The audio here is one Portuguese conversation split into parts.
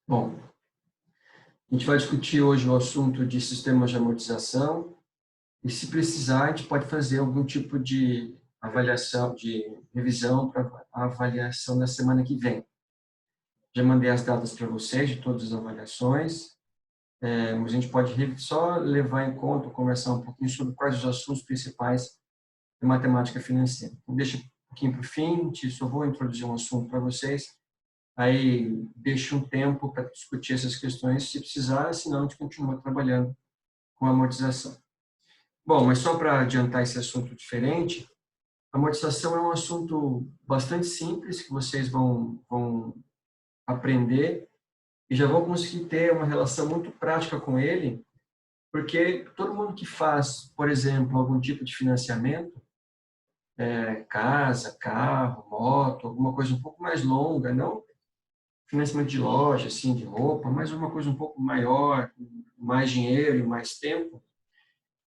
Bom, a gente vai discutir hoje o assunto de sistemas de amortização e, se precisar, a gente pode fazer algum tipo de avaliação, de revisão para a avaliação da semana que vem. Já mandei as datas para vocês de todas as avaliações, mas a gente pode só levar em conta, conversar um pouquinho sobre quais os assuntos principais de matemática financeira. Então, deixa um pouquinho para o fim, só vou introduzir um assunto para vocês. Aí deixa um tempo para discutir essas questões, se precisar, senão a gente continua trabalhando com a amortização. Bom, mas só para adiantar esse assunto diferente, a amortização é um assunto bastante simples que vocês vão aprender e já vão conseguir ter uma relação muito prática com ele, porque todo mundo que faz, por exemplo, algum tipo de financiamento, casa, carro, moto, alguma coisa um pouco mais longa, não financiamento de loja, assim, de roupa, mas uma coisa um pouco maior, mais dinheiro e mais tempo,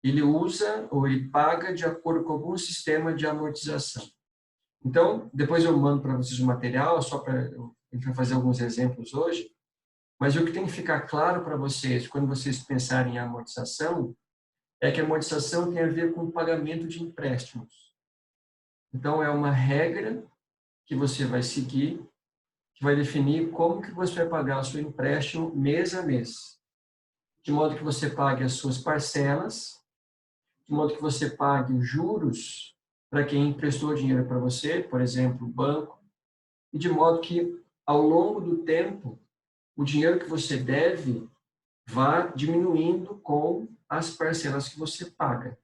ele usa ou ele paga de acordo com algum sistema de amortização. Então, depois eu mando para vocês o material, só para a gente vai fazer alguns exemplos hoje, mas o que tem que ficar claro para vocês, quando vocês pensarem em amortização, é que a amortização tem a ver com o pagamento de empréstimos. Então, é uma regra que você vai seguir, que vai definir como que você vai pagar o seu empréstimo mês a mês, de modo que você pague as suas parcelas, de modo que você pague os juros para quem emprestou dinheiro para você, por exemplo, o banco, e de modo que, ao longo do tempo, o dinheiro que você deve vá diminuindo com as parcelas que você paga.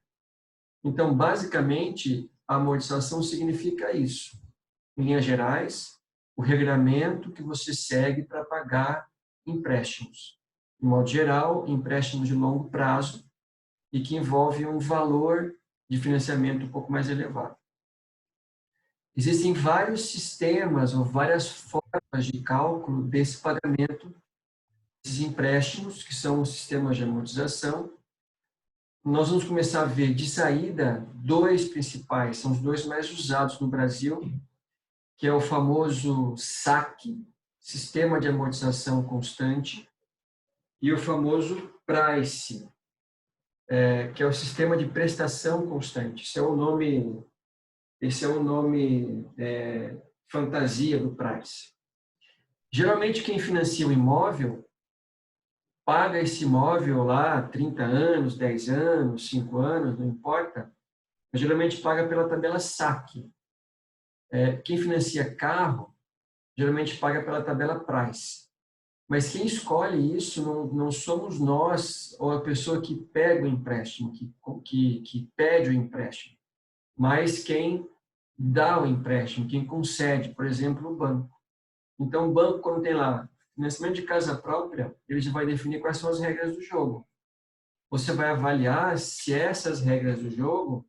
Então, basicamente, a amortização significa isso. Em linhas gerais, o regramento que você segue para pagar empréstimos. De modo geral, empréstimos de longo prazo e que envolve um valor de financiamento um pouco mais elevado. Existem vários sistemas ou várias formas de cálculo desse pagamento desses empréstimos, que são os sistemas de amortização. Nós vamos começar a ver de saída dois principais, são os dois mais usados no Brasil, que é o famoso SAC, Sistema de Amortização Constante, e o famoso PRICE, que é o Sistema de Prestação Constante. Esse é o nome fantasia do PRICE. Geralmente, quem financia o imóvel paga esse imóvel lá 30 anos, 10 anos, 5 anos, não importa, mas geralmente paga pela tabela SAC. Quem financia carro, geralmente paga pela tabela PRICE. Mas quem escolhe isso não somos nós ou a pessoa que pega o empréstimo, que pede o empréstimo, mas quem dá o empréstimo, quem concede, por exemplo, o banco. Então, o banco, quando tem lá financiamento de casa própria, ele já vai definir quais são as regras do jogo. Você vai avaliar se essas regras do jogo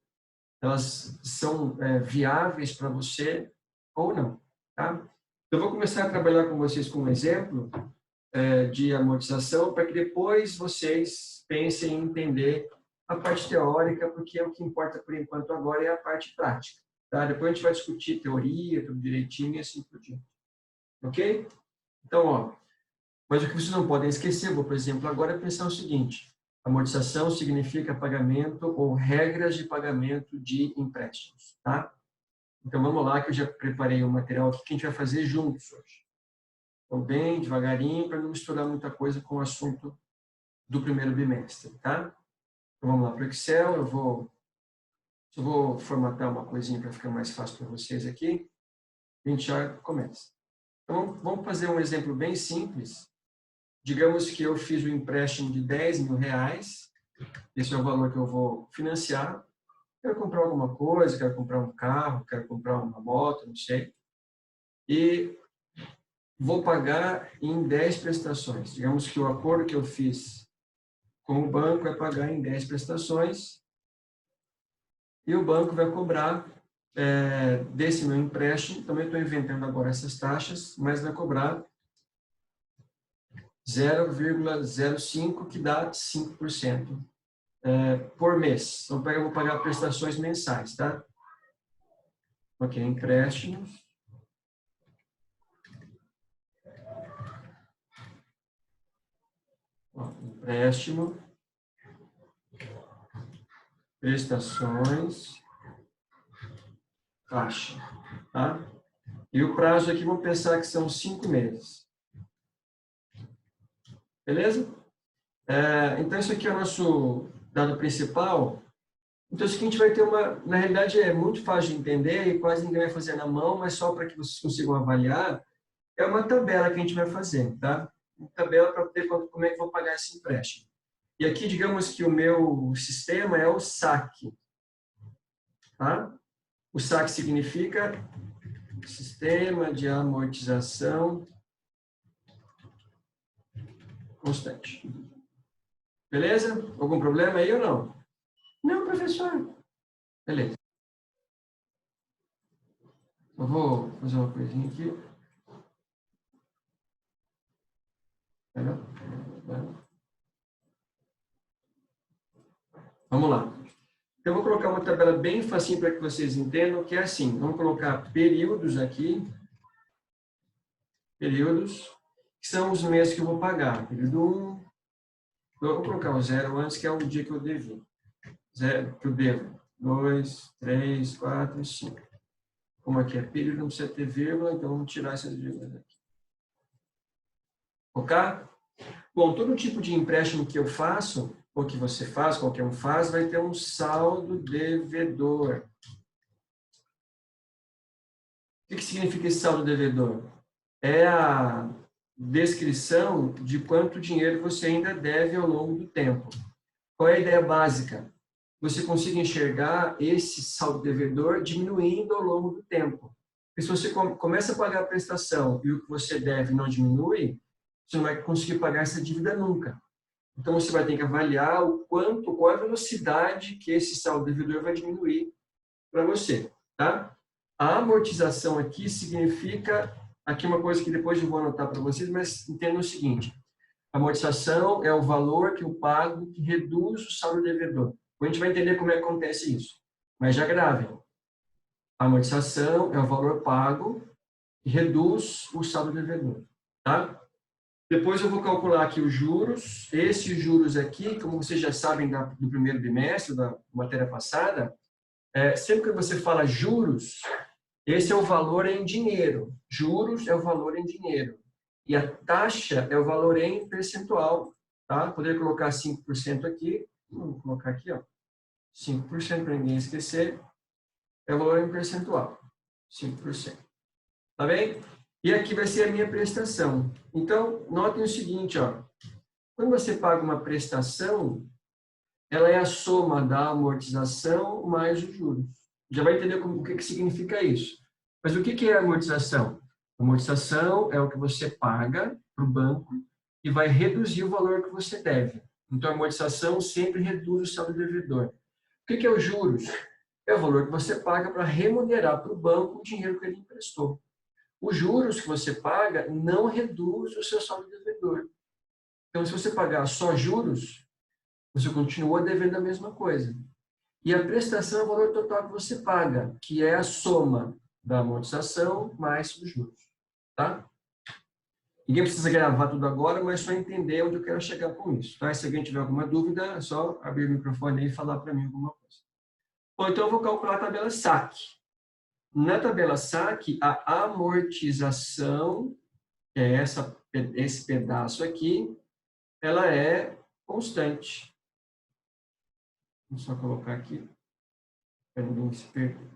elas são viáveis para você ou não. Tá? Eu vou começar a trabalhar com vocês com um exemplo de amortização para que depois vocês pensem em entender a parte teórica, porque é o que importa por enquanto agora é a parte prática. Tá? Depois a gente vai discutir teoria, tudo direitinho e assim por diante. Ok? Então, ó, mas o que vocês não podem esquecer, vou, por exemplo, agora pensar o seguinte: amortização significa pagamento ou regras de pagamento de empréstimos, tá? Então, vamos lá, que eu já preparei um material aqui que a gente vai fazer juntos hoje. Então, bem devagarinho, para não misturar muita coisa com o assunto do primeiro bimestre, tá? Então, vamos lá para o Excel, eu vou formatar uma coisinha para ficar mais fácil para vocês aqui. A gente já começa. Então, vamos fazer um exemplo bem simples. Digamos que eu fiz um empréstimo de 10 mil reais, esse é o valor que eu vou financiar. Quero comprar alguma coisa, quero comprar um carro, quero comprar uma moto, não sei. E vou pagar em 10 prestações. Digamos que o acordo que eu fiz com o banco é pagar em 10 prestações e o banco vai cobrar desse meu empréstimo, também estou inventando agora essas taxas, mas vai cobrar 0,05, que dá 5% por mês. Então, eu vou pagar prestações mensais, tá? Ok, empréstimos. empréstimo, prestações, taxa, tá? E o prazo aqui, vamos pensar que são 5 meses. Beleza? Então, isso aqui é o nosso dado principal. Então, isso aqui a gente vai ter na realidade, é muito fácil de entender e quase ninguém vai fazer na mão, mas só para que vocês consigam avaliar, é uma tabela que a gente vai fazer, tá? Uma tabela para ver como é que eu vou pagar esse empréstimo. E aqui, digamos que o meu sistema é o SAC, tá? O SAC significa Sistema de Amortização Constante. Beleza? Algum problema aí ou não? Não, professor. Beleza. Eu vou fazer uma coisinha aqui. Vamos lá. Eu vou colocar uma tabela bem facinho para que vocês entendam, que é assim. Vamos colocar períodos aqui. Períodos, que são os meses que eu vou pagar. Período 1. Eu vou colocar o 0 antes, que é o dia que eu devo. 0, que eu devo. 2, 3, 4 e 5. Como aqui é período, não precisa ter vírgula, então vamos tirar essas vírgulas aqui. Ok? Bom, todo tipo de empréstimo que eu faço, ou que você faz, qualquer um faz, vai ter um saldo devedor. O que significa esse saldo devedor? É a descrição de quanto dinheiro você ainda deve ao longo do tempo. Qual é a ideia básica? Você consiga enxergar esse saldo devedor diminuindo ao longo do tempo. Porque se você começa a pagar a prestação e o que você deve não diminui, você não vai conseguir pagar essa dívida nunca. Então, você vai ter que avaliar qual é a velocidade que esse saldo devedor vai diminuir para você, tá? A amortização aqui significa, aqui uma coisa que depois eu vou anotar para vocês, mas entendam o seguinte, a amortização é o valor que eu pago que reduz o saldo devedor. A gente vai entender como é que acontece isso, mas já gravem. A amortização é o valor pago que reduz o saldo devedor, tá? Depois eu vou calcular aqui os juros. Esses juros aqui, como vocês já sabem do primeiro bimestre, da matéria passada, sempre que você fala juros, esse é o valor em dinheiro. Juros é o valor em dinheiro. E a taxa é o valor em percentual. Tá? Poderia colocar 5% aqui. Vamos colocar aqui, ó. 5% para ninguém esquecer. É o valor em percentual. 5%. Tá bem? E aqui vai ser a minha prestação. Então, notem o seguinte, ó. Quando você paga uma prestação, ela é a soma da amortização mais os juros. Já vai entender o que significa isso. Mas o que é a amortização? A amortização é o que você paga para o banco e vai reduzir o valor que você deve. Então, a amortização sempre reduz o saldo devedor. O que é os juros? É o valor que você paga para remunerar para o banco o dinheiro que ele emprestou. Os juros que você paga não reduz o seu saldo devedor. Então, se você pagar só juros, você continua devendo a mesma coisa. E a prestação é o valor total que você paga, que é a soma da amortização mais os juros. Tá? Ninguém precisa gravar tudo agora, mas só entender onde eu quero chegar com isso. Tá? Se alguém tiver alguma dúvida, é só abrir o microfone e falar para mim alguma coisa. Bom, então eu vou calcular a tabela SAC. Na tabela SAC, a amortização, que é esse pedaço aqui, ela é constante. Vou só colocar aqui, para ninguém se perder.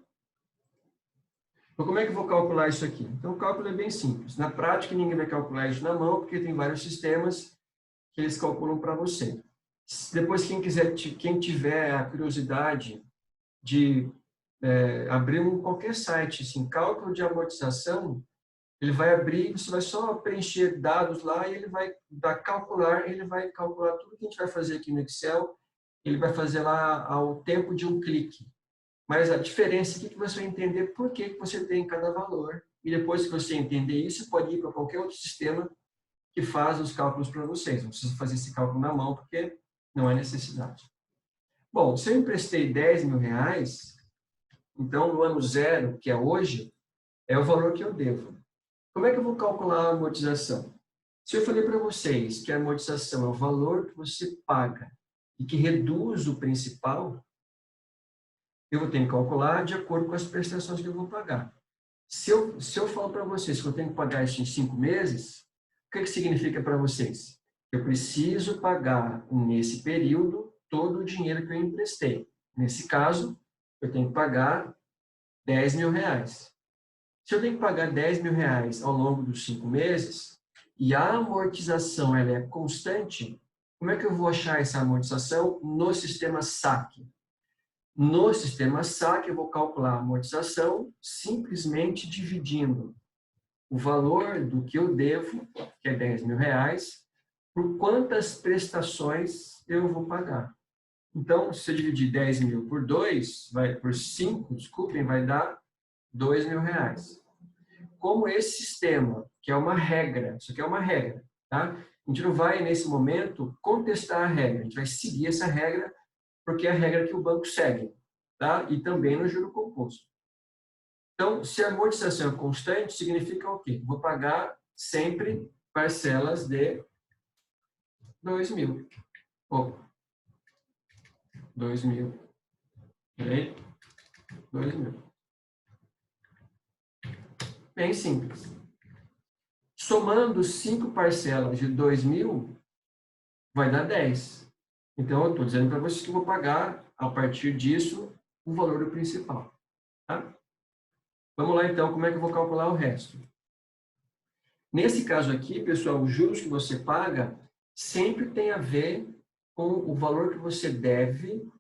Então, como é que eu vou calcular isso aqui? Então, o cálculo é bem simples. Na prática, ninguém vai calcular isso na mão, porque tem vários sistemas que eles calculam para você. Depois, quem tiver a curiosidade de abrir qualquer site, assim, cálculo de amortização, ele vai abrir, você vai só preencher dados lá e ele vai dar calcular, ele vai calcular tudo que a gente vai fazer aqui no Excel, ele vai fazer lá ao tempo de um clique. Mas a diferença aqui é que você vai entender por que você tem cada valor. E depois que você entender isso, pode ir para qualquer outro sistema que faz os cálculos para vocês. Não precisa fazer esse cálculo na mão, porque não há necessidade. Bom, se eu emprestei 10 mil reais, então no ano zero, que é hoje, é o valor que eu devo. Como é que eu vou calcular a amortização? Se eu falei para vocês que a amortização é o valor que você paga e que reduz o principal, eu vou ter que calcular de acordo com as prestações que eu vou pagar. Se eu falo para vocês que eu tenho que pagar isso em 5 meses, o que significa para vocês? Eu preciso pagar nesse período todo o dinheiro que eu emprestei. Nesse caso, eu tenho que pagar 10 mil reais. Se eu tenho que pagar 10 mil reais ao longo dos 5 meses, e a amortização ela é constante, como é que eu vou achar essa amortização no sistema SAC? No sistema SAC, eu vou calcular a amortização simplesmente dividindo o valor do que eu devo, que é 10 mil reais, por quantas prestações eu vou pagar. Então, se eu dividir 10 mil por 2, por 5, desculpem, vai dar 2 mil reais. Como esse sistema, que é uma regra, isso aqui é uma regra, tá? A gente não vai, nesse momento, contestar a regra, a gente vai seguir essa regra, porque é a regra que o banco segue, tá? E também no juro composto. Então, se a amortização é constante, significa o quê? Vou pagar sempre parcelas de 2 mil. Ou 2 mil. Peraí. 2 mil. Bem simples. Somando 5 parcelas de 2 mil, vai dar 10. Então, eu estou dizendo para vocês que eu vou pagar, a partir disso, o valor do principal. Tá? Vamos lá, então, como é que eu vou calcular o resto? Nesse caso aqui, pessoal, os juros que você paga sempre tem a ver com o valor que você deve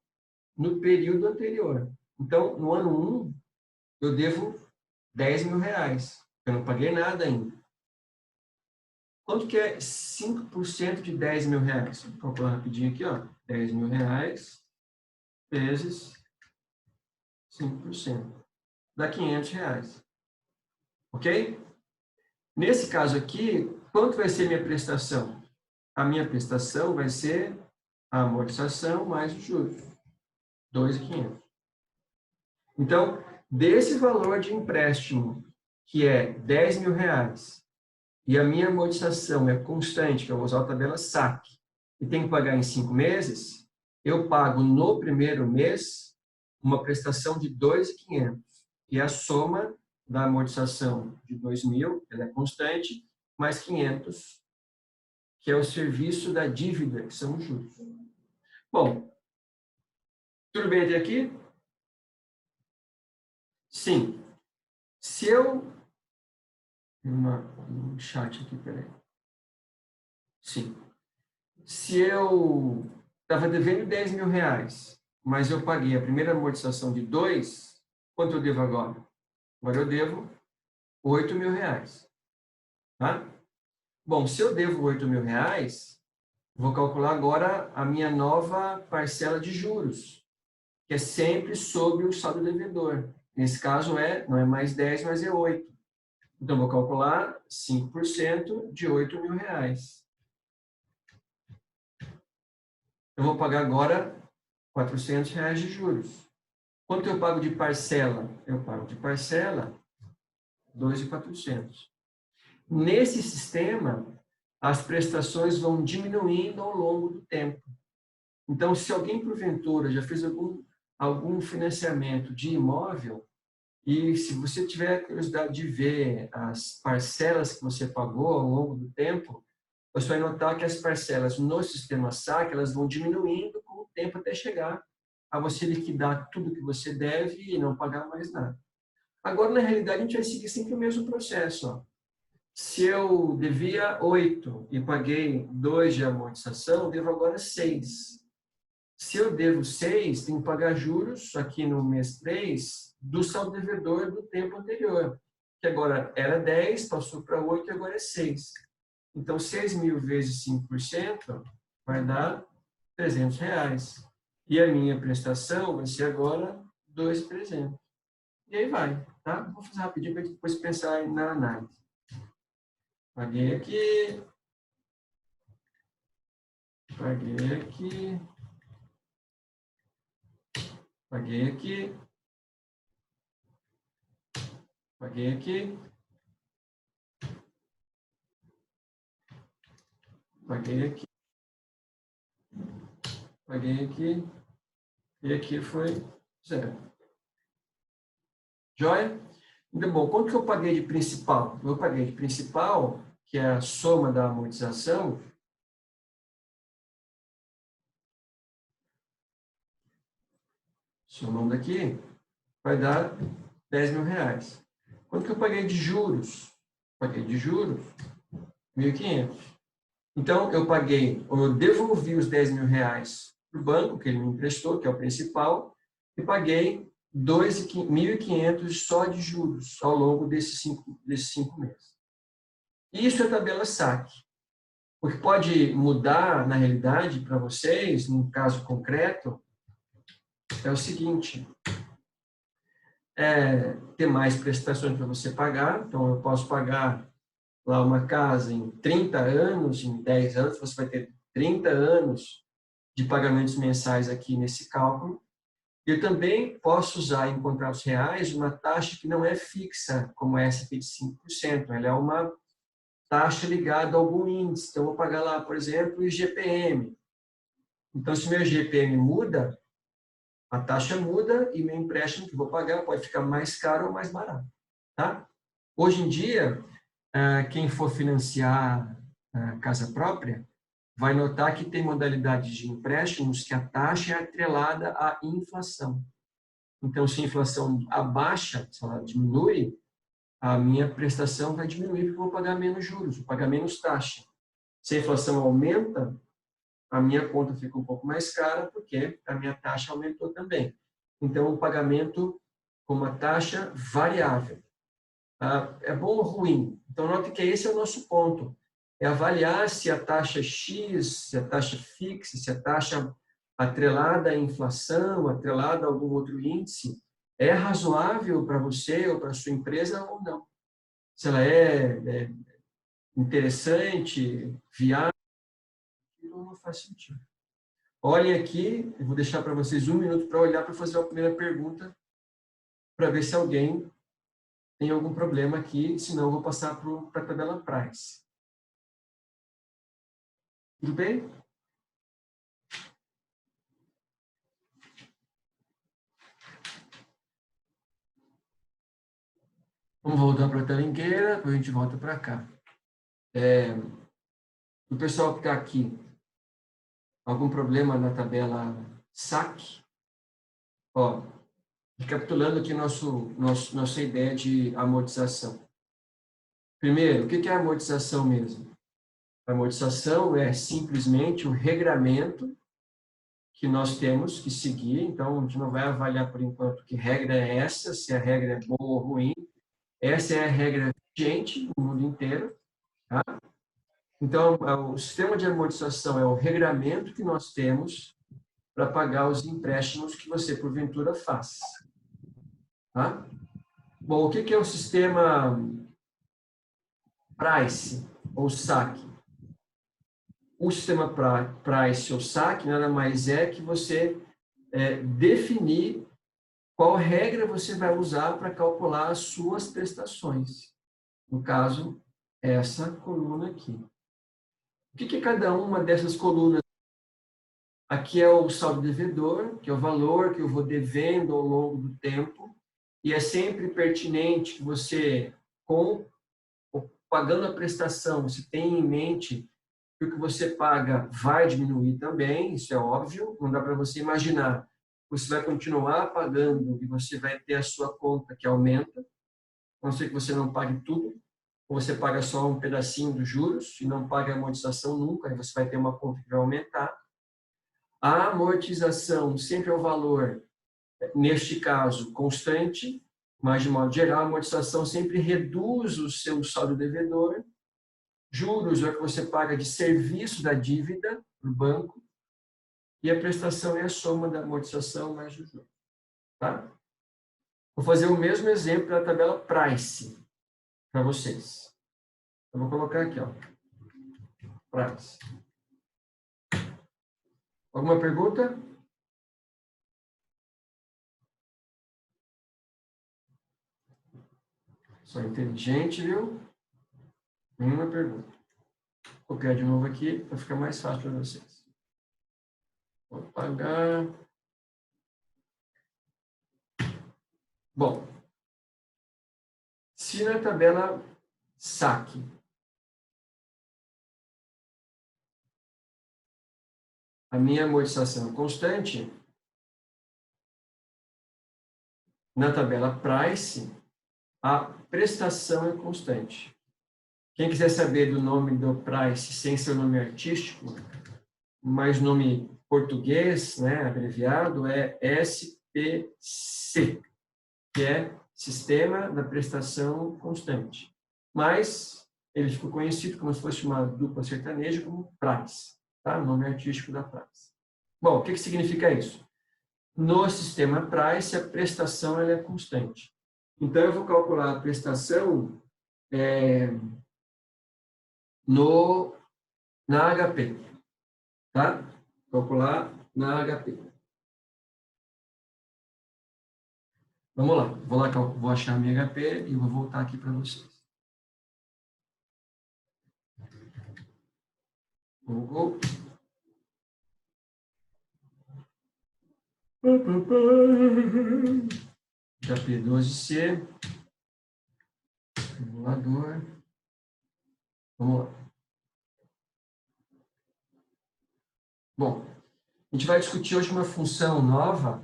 no período anterior. Então, no ano 1, eu devo 10 mil reais. Eu não paguei nada ainda. Quanto que é 5% de 10 mil reais? Vou calcular rapidinho aqui, ó. 10 mil reais vezes 5%. Dá 500 reais. Ok? Nesse caso aqui, quanto vai ser minha prestação? A minha prestação vai ser a amortização mais os juros. 2.500. Então, desse valor de empréstimo, que é 10 mil reais, e a minha amortização é constante, que eu vou usar a tabela SAC, e tenho que pagar em 5 meses, eu pago no primeiro mês uma prestação de 2.500. E a soma da amortização de 2 mil, ela é constante, mais 500, que é o serviço da dívida, que são os juros. Bom, tudo bem até aqui? Sim. Se eu... Um chat aqui, peraí. Sim. Se eu estava devendo 10 mil reais, mas eu paguei a primeira amortização de 2, quanto eu devo agora? Agora eu devo 8 mil reais. Tá? Bom, se eu devo 8 mil reais, vou calcular agora a minha nova parcela de juros, que é sempre sobre o saldo devedor. Nesse caso, não é mais 10, mas é 8. Então, vou calcular 5% de 8 mil reais. Eu vou pagar agora 400 reais de juros. Quanto eu pago de parcela? Eu pago de parcela 2.400. Nesse sistema, as prestações vão diminuindo ao longo do tempo. Então, se alguém, porventura, já fez algum financiamento de imóvel, e se você tiver curiosidade de ver as parcelas que você pagou ao longo do tempo, você vai notar que as parcelas no sistema SAC, elas vão diminuindo com o tempo até chegar a você liquidar tudo que você deve e não pagar mais nada. Agora, na realidade, a gente vai seguir sempre o mesmo processo. Ó. Se eu devia 8 e paguei 2 de amortização, eu devo agora 6. Se eu devo 6, tenho que pagar juros aqui no mês 3 do saldo devedor do tempo anterior, que agora era 10, passou para 8 e agora é 6. Então, 6 mil vezes 5% vai dar 300 reais. E a minha prestação vai ser agora 2.300. E aí vai, tá? Vou fazer rapidinho para depois pensar na análise. Paguei aqui. Paguei aqui. Paguei aqui. Paguei aqui. Paguei aqui. Paguei aqui. E aqui foi 0. Joia? Então, bom, quanto que eu paguei de principal? Eu paguei de principal, que é a soma da amortização, somando aqui, vai dar 10 mil reais. Quanto que eu paguei de juros? Paguei de juros 1.500. Então, eu paguei, ou eu devolvi os 10 mil reais para o banco, que ele me emprestou, que é o principal, e paguei 2.500 só de juros ao longo desses 5 meses. Isso é tabela saque. O que pode mudar, na realidade, para vocês, num caso concreto, é o seguinte: ter mais prestações para você pagar. Então, eu posso pagar lá uma casa em 30 anos, em 10 anos, você vai ter 30 anos de pagamentos mensais aqui nesse cálculo. Eu também posso usar em contratos reais uma taxa que não é fixa, como essa aqui de 5%. Ela é uma taxa ligada a algum índice. Então, eu vou pagar lá, por exemplo, o IGPM. Então, se meu IGPM muda, a taxa muda e meu empréstimo que vou pagar pode ficar mais caro ou mais barato. Tá? Hoje em dia, quem for financiar casa própria, vai notar que tem modalidades de empréstimos que a taxa é atrelada à inflação. Então, se a inflação abaixa, se ela diminui, a minha prestação vai diminuir porque eu vou pagar menos juros, vou pagar menos taxa. Se a inflação aumenta, a minha conta fica um pouco mais cara porque a minha taxa aumentou também. Então, o pagamento com uma taxa variável. É bom ou ruim? Então, note que esse é o nosso ponto. É avaliar se a taxa X, se a taxa fixa, se a taxa atrelada à inflação, atrelada a algum outro índice, é razoável para você ou para a sua empresa ou não. Se ela é interessante, viável, não faz sentido. Olhem aqui, eu vou deixar para vocês 1 minuto para olhar para fazer a primeira pergunta, para ver se alguém tem algum problema aqui, senão eu vou passar para a tabela Price. Tudo bem? Vamos voltar para a tela inteira, depois a gente volta para cá. O pessoal que está aqui, algum problema na tabela SAC? Ó, recapitulando aqui nossa ideia de amortização. Primeiro, o que é amortização mesmo? A amortização é simplesmente o regramento que nós temos que seguir. Então, a gente não vai avaliar por enquanto que regra é essa, se a regra é boa ou ruim. Essa é a regra vigente no mundo inteiro. Tá? Então, o sistema de amortização é o regramento que nós temos para pagar os empréstimos que você, porventura, faz. Tá? Bom, o que é o sistema Price ou SAC? O sistema Price ou SAC nada mais é que você definir qual regra você vai usar para calcular as suas prestações. No caso, essa coluna aqui. O que é cada uma dessas colunas? Aqui é o saldo devedor, que é o valor que eu vou devendo ao longo do tempo, e é sempre pertinente que você, pagando a prestação, você tenha em mente que o que você paga vai diminuir também, isso é óbvio, não dá para você imaginar. Você vai continuar pagando e você vai ter a sua conta que aumenta, a não ser que você não pague tudo, ou você paga só um pedacinho dos juros e não paga a amortização nunca, aí você vai ter uma conta que vai aumentar. A amortização sempre é o valor, neste caso, constante, mas, de modo geral, a amortização sempre reduz o seu saldo devedor. Juros é o que você paga de serviço da dívida para o banco. E a prestação é a soma da amortização mais o juros. Tá? Vou fazer o mesmo exemplo da tabela Price para vocês. Eu vou colocar aqui, ó. Price. Alguma pergunta? Sou inteligente, viu? Nenhuma pergunta. copiar de novo aqui para ficar mais fácil para vocês. Vou apagar. Bom, se na tabela saque a minha amortização é constante, na tabela price, a prestação é constante. Quem quiser saber do nome do price sem seu nome artístico, mas nome português, né, abreviado, é SPC, que é Sistema da Prestação Constante. Mas ele ficou conhecido como se fosse uma dupla sertaneja como price, tá? O nome artístico da price. Bom, o que significa isso? No sistema price, a prestação ela é constante. Então, eu vou calcular a prestação na HP, tá? Calcular na HP. Vamos lá, vou achar a minha HP e vou voltar aqui para vocês. Google. HP 12C. Simulador. Vamos lá. Bom, a gente vai discutir hoje uma função nova,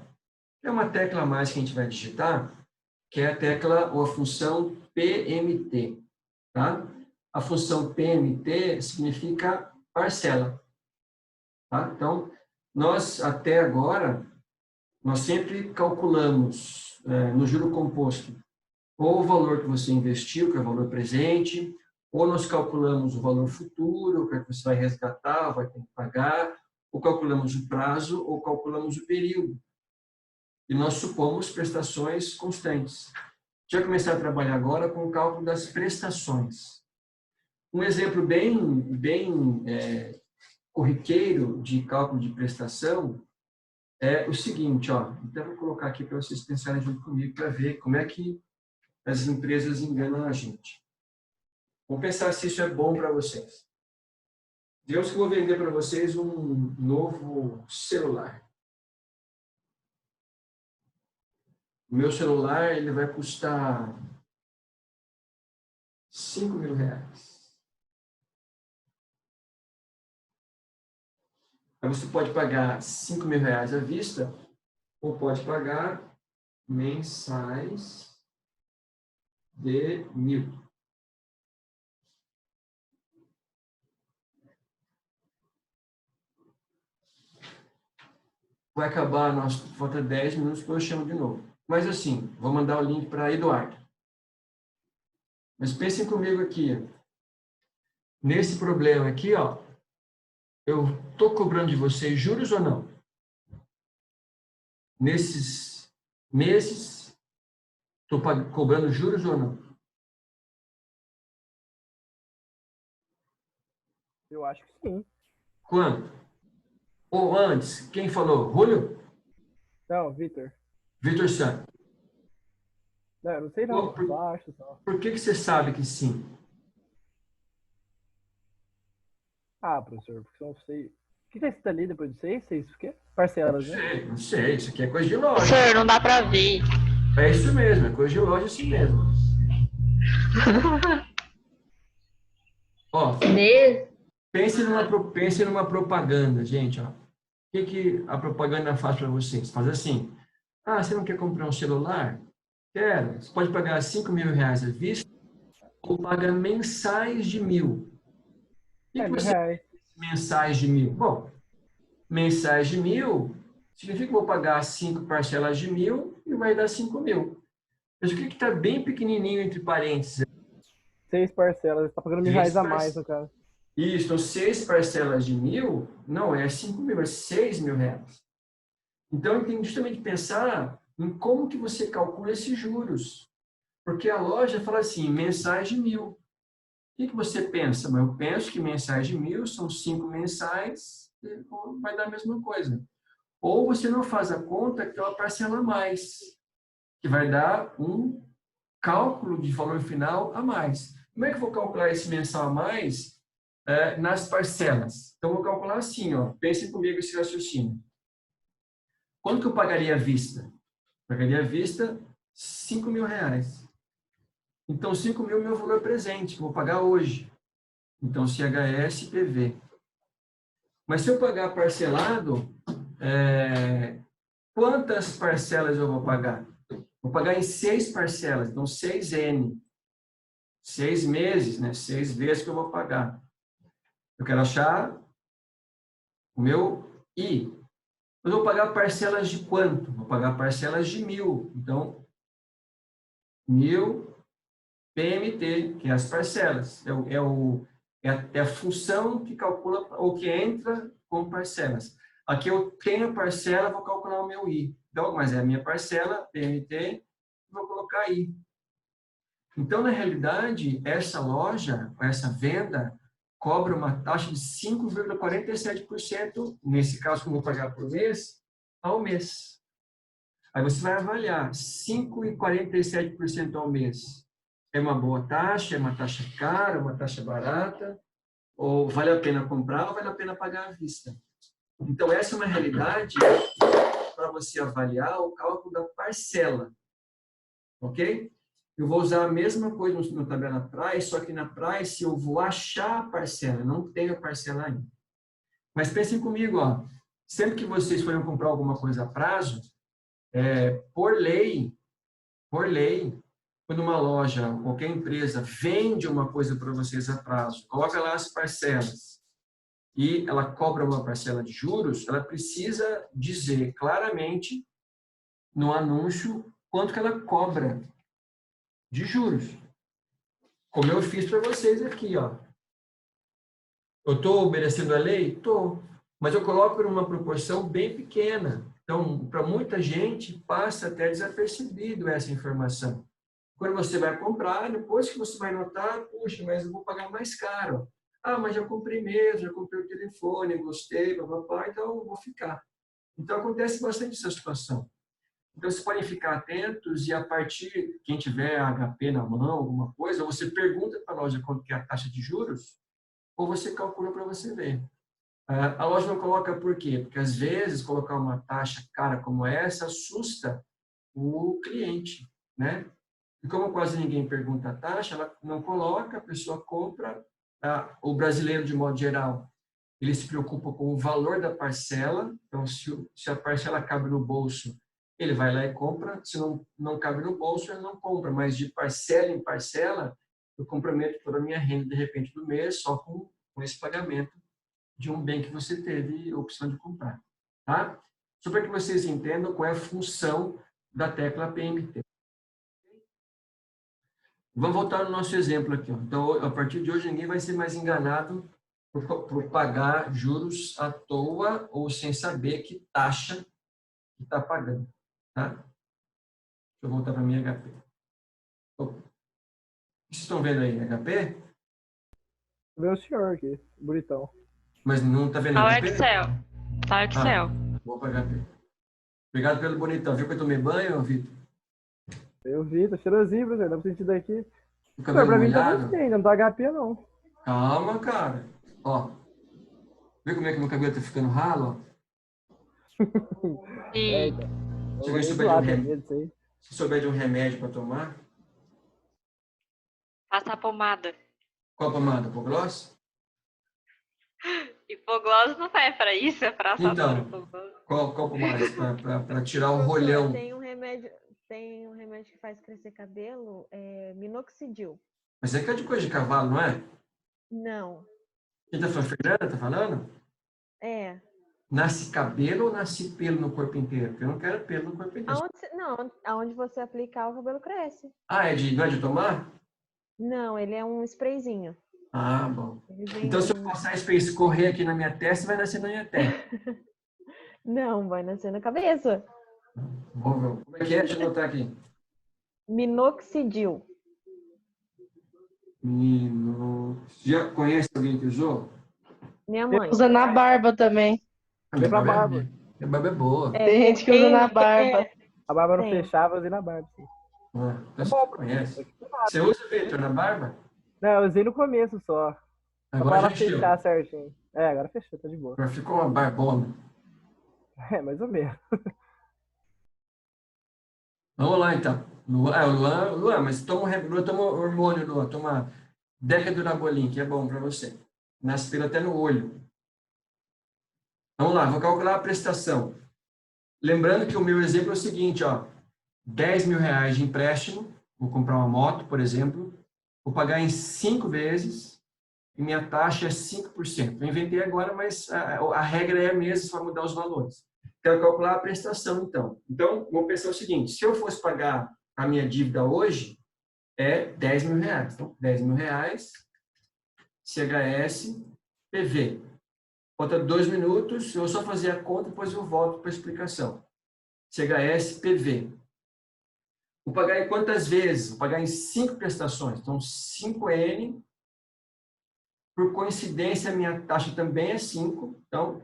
que é uma tecla a mais que a gente vai digitar, que é a tecla ou a função PMT, tá? A função PMT significa parcela, tá? Então, nós até agora, nós sempre calculamos no juro composto ou o valor que você investiu, que é o valor presente, ou nós calculamos o valor futuro, que é que você vai resgatar, vai ter que pagar, ou calculamos o prazo, ou calculamos o período. E nós supomos prestações constantes. A gente vai começar a trabalhar agora com o cálculo das prestações. Um exemplo bem corriqueiro de cálculo de prestação é o seguinte, ó. Então, vou colocar aqui para vocês pensarem junto comigo para ver como é que as empresas enganam a gente. Vamos pensar se isso é bom para vocês. Digamos que eu vou vender para vocês um novo celular. O meu celular ele vai custar R$5.000. Aí você pode pagar R$5.000 à vista ou pode pagar mensais de 1.000. Vai acabar, falta 10 minutos que eu chamo de novo. Mas assim, vou mandar o link para Eduardo. Mas pensem comigo aqui. Nesse problema aqui, ó, eu estou cobrando de vocês juros ou não? Nesses meses, estou cobrando juros ou não? Eu acho que sim. Quanto? Ou antes, quem falou? Julio? Não, Vitor. Vitor Santos. Não, eu não sei não. Baixo só. Por que você sabe que sim? Ah, professor, porque são 6. O que é isso ali depois de 6? 6 o quê? Parcelas, né? Não sei. Isso aqui é coisa de loja. Professor, não dá pra ver. É isso mesmo, é coisa de loja assim mesmo. Ó, pense numa propaganda, gente, ó. O que a propaganda faz para vocês? Faz assim. Ah, você não quer comprar um celular? Quero. Você pode pagar R$5.000 à vista ou paga mensais de 1.000. O que você R$1.000. Mensais de 1.000? Bom, mensais de 1.000 significa que vou pagar 5 parcelas de 1.000 e vai dar 5.000. Mas o que está bem pequenininho entre parênteses? 6 parcelas. Você está pagando R$1.000 a mais, no caso. Isso, então 6 parcelas de 1.000 não é 5.000, é R$6.000. Então, tem justamente que pensar em como que você calcula esses juros. Porque a loja fala assim, mensais de 1.000. O que você pensa? Mas eu penso que mensais de 1.000 são 5 mensais, vai dar a mesma coisa. Ou você não faz a conta que é uma parcela a mais, que vai dar um cálculo de valor final a mais. Como é que eu vou calcular esse mensal a mais nas parcelas. Então, vou calcular assim, ó. Pensem comigo esse raciocínio. Quanto que eu pagaria à vista? Pagaria à vista R$ 5.000. Então, 5.000 é meu valor presente, que eu vou pagar hoje. Então, CHS PV. Mas se eu pagar parcelado, quantas parcelas eu vou pagar? Vou pagar em 6 parcelas, então 6N. 6 meses, né? 6 vezes que eu vou pagar. Eu quero achar o meu I. Eu vou pagar parcelas de quanto? Vou pagar parcelas de 1.000. Então, 1.000 PMT, que é as parcelas. É a função que calcula ou que entra com parcelas. Aqui eu tenho parcela, vou calcular o meu I. Então, mas é a minha parcela, PMT, vou colocar I. Então, na realidade, essa loja, essa venda, cobra uma taxa de 5,47%, nesse caso que eu vou pagar por mês, ao mês. Aí você vai avaliar, 5,47% ao mês. É uma boa taxa, é uma taxa cara, uma taxa barata, ou vale a pena comprar ou vale a pena pagar à vista. Então, essa é uma realidade para você avaliar o cálculo da parcela, ok? Eu vou usar a mesma coisa no tabela price, só que na price eu vou achar a parcela, não tenho a parcela ainda. Mas pensem comigo, ó, sempre que vocês forem comprar alguma coisa a prazo, por lei, quando uma loja, qualquer empresa vende uma coisa para vocês a prazo, coloca lá as parcelas e ela cobra uma parcela de juros, ela precisa dizer claramente no anúncio quanto que ela cobra de juros. Como eu fiz para vocês aqui, ó. Eu estou obedecendo a lei? Estou. Mas eu coloco numa proporção bem pequena. Então, para muita gente, passa até desapercebido essa informação. Quando você vai comprar, depois que você vai notar, puxa, mas eu vou pagar mais caro. Ah, mas já comprei mesmo, já comprei o telefone, gostei, papapá, então eu vou ficar. Então, acontece bastante essa situação. Então, vocês podem ficar atentos e, a partir, quem tiver HP na mão, alguma coisa, você pergunta para a loja quanto que é a taxa de juros, ou você calcula para você ver. A loja não coloca por quê? Porque, às vezes, colocar uma taxa cara como essa assusta o cliente, né? E como quase ninguém pergunta a taxa, ela não coloca, a pessoa compra. O brasileiro, de modo geral, ele se preocupa com o valor da parcela. Então, se a parcela cabe no bolso, ele vai lá e compra. Se não cabe no bolso, ele não compra. Mas de parcela em parcela, eu comprometo toda a minha renda, de repente, do mês, só com esse pagamento de um bem que você teve a opção de comprar. Tá? Só para que vocês entendam qual é a função da tecla PMT. Vamos voltar no nosso exemplo aqui. Ó. Então, a partir de hoje, ninguém vai ser mais enganado por pagar juros à toa ou sem saber que taxa que está pagando. Tá? Deixa eu voltar para a minha HP. O que vocês estão vendo aí? HP? Vê o senhor aqui, bonitão. Mas não está vendo Tá o HP? Excel. Tá o Excel. Vou para HP. Obrigado pelo bonitão. Viu que eu tomei banho, Vitor? Eu vi, tá cheirosinho, professor. Dá pra sentir daqui. O Professor, cabelo pra mim tá molhado? muito bem, não tá HP não. Calma, cara. Ó. Vê como é que meu cabelo tá ficando ralo? E Então. Se Eu alguém vou souber de zoar também, isso aí. se souber de um remédio para tomar, passa a pomada. qual pomada? Hipoglós? Hipoglose não é pra isso, é pra Então, hipoglose. qual pomada? Para tirar o Professor, rolhão. tem um remédio que faz crescer cabelo, minoxidil. Mas é que é de coisa de cavalo, não é? Não, Quem tá falando? Fernanda tá falando? é. Nasce cabelo ou nasce pelo no corpo inteiro? Porque eu não quero pelo no corpo inteiro. Aonde você aplicar, o cabelo cresce. Ah, não é de tomar? Não, ele é um sprayzinho. Ah, bom. Ele vem Então, se eu passar isso para escorrer aqui na minha testa, vai nascer na minha testa. Não, vai nascer na cabeça. Vamos ver. Como é que é? Deixa eu anotar aqui. Minoxidil. Já conhece alguém que usou? Minha mãe. Usa na barba também. A minha Pra barba barba. minha barba é boa. Tem gente que usa na barba. A barba não Tem. fechava, eu usei na barba. Sim. Então você conhece. Você usa, Vitor, na barba? Não, eu usei no começo só. Só Agora pra ela já encheu. fechar certinho. É, agora fechou, tá de boa. Agora ficou uma barbona. É, mais ou menos. Vamos lá, então. Luan, mas Luan, toma hormônio, Luan. Toma Decadurabolin, que é bom para você. Nasce pelo até no olho. Vamos lá, vou calcular a prestação. Lembrando que o meu exemplo é o seguinte, ó. 10 mil reais de empréstimo, vou comprar uma moto, por exemplo, vou pagar em 5 vezes e minha taxa é 5%. Eu inventei agora, mas a regra é a mesma, só mudar os valores. Quero calcular a prestação, então. Então, vou pensar o seguinte, se eu fosse pagar a minha dívida hoje, é 10 mil reais. Então, 10 mil reais, CHS, PV. Falta 2 minutos, eu vou só fazer a conta, depois eu volto para a explicação. CHS, PV. Vou pagar em quantas vezes? Vou pagar em 5 prestações. Então, 5N. Por coincidência, a minha taxa também é 5. Então,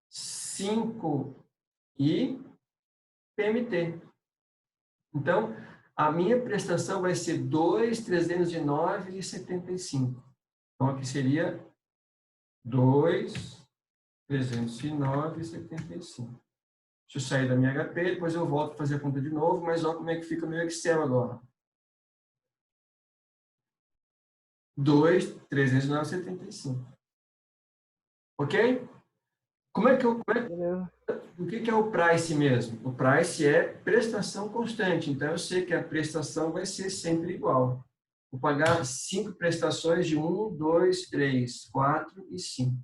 5 e PMT. Então, a minha prestação vai ser 2.309,75. Então, aqui seria 2.309,75. Deixa eu sair da minha HP, depois eu volto a fazer a conta de novo, mas olha como é que fica o meu Excel agora. 2.309,75. Ok? Beleza. O que é o price mesmo? O price é prestação constante. Então, eu sei que a prestação vai ser sempre igual. Vou pagar 5 prestações de 1, 2, 3, 4 e 5.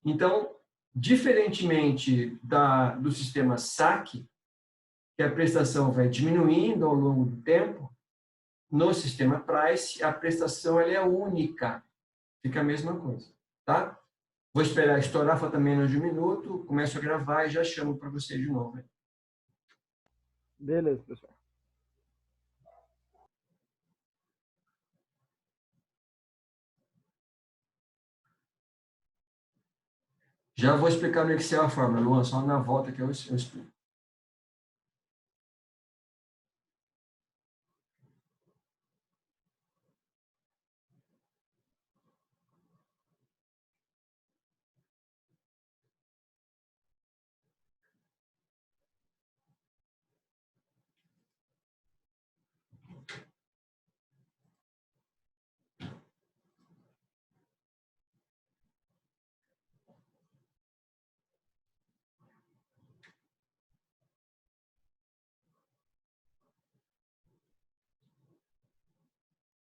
Então, diferentemente do sistema SAC, que a prestação vai diminuindo ao longo do tempo, no sistema price, a prestação ela é única. Fica a mesma coisa. Tá? Vou esperar estourar, falta menos de 1 minuto, começo a gravar e já chamo para você de novo. Beleza, pessoal. Já vou explicar no Excel a fórmula, Luan, só na volta que eu explico.